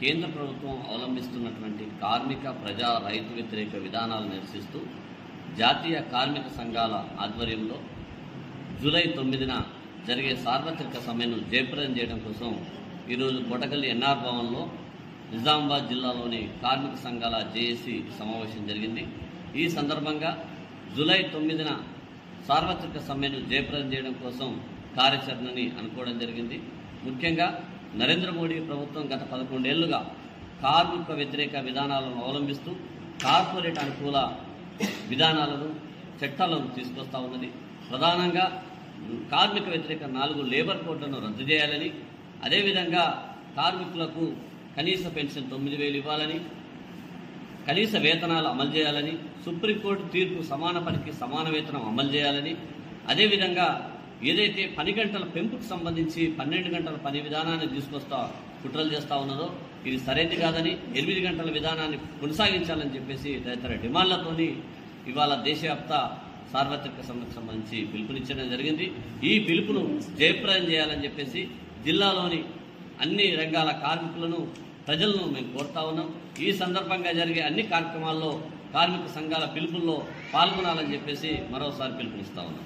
కేంద్ర ప్రభుత్వం అవలంబిస్తున్నటువంటి కార్మిక ప్రజా రైతు వ్యతిరేక విధానాలను నిరసిస్తూ జాతీయ కార్మిక సంఘాల ఆధ్వర్యంలో జూలై 9న జరిగే సార్వత్రిక సమ్మెను జయప్రదం చేయడం కోసం ఈరోజు కోటగల్లి ఎన్ఆర్ భవన్లో నిజామాబాద్ జిల్లాలోని కార్మిక సంఘాల జేఏసీ సమావేశం జరిగింది. ఈ సందర్భంగా జూలై 9న సార్వత్రిక సమ్మెను జయప్రదం చేయడం కోసం కార్యాచరణని అనుకోవడం జరిగింది. ముఖ్యంగా నరేంద్ర మోడీ ప్రభుత్వం గత 11 ఏళ్లుగా కార్మిక వ్యతిరేక విధానాలను అవలంబిస్తూ కార్పొరేట్ అనుకూల విధానాలను చట్టాలను తీసుకొస్తా ఉన్నది. ప్రధానంగా కార్మిక వ్యతిరేక 4 లేబర్ కోడ్లను రద్దు చేయాలని, అదేవిధంగా కార్మికులకు కనీస పెన్షన్ 9,000 ఇవ్వాలని, కనీస వేతనాలు అమలు చేయాలని, సుప్రీంకోర్టు తీర్పు సమాన పనికి సమాన వేతనం అమలు చేయాలని, అదేవిధంగా ఏదైతే పని గంటల పెంపుకు సంబంధించి 12 గంటల పని విధానాన్ని తీసుకొస్తా కుట్రలు చేస్తూ ఉన్నదో ఇది సరైనది కాదని 8 గంటల విధానాన్ని కొనసాగించాలని చెప్పేసి తదితర డిమాండ్లతోని ఇవాళ దేశవ్యాప్త సార్వత్రిక సమ్మెకు సంబంధించి పిలుపునిచ్చడం జరిగింది. ఈ పిలుపును జయప్రదం చేయాలని చెప్పేసి జిల్లాలోని అన్ని రంగాల కార్మికులను ప్రజలను మేము కోరుతా ఉన్నాం. ఈ సందర్భంగా జరిగే అన్ని కార్యక్రమాల్లో కార్మిక సంఘాల పిలుపుల్లో పాల్గొనాలని చెప్పేసి మరోసారి పిలుపునిస్తా ఉన్నాం.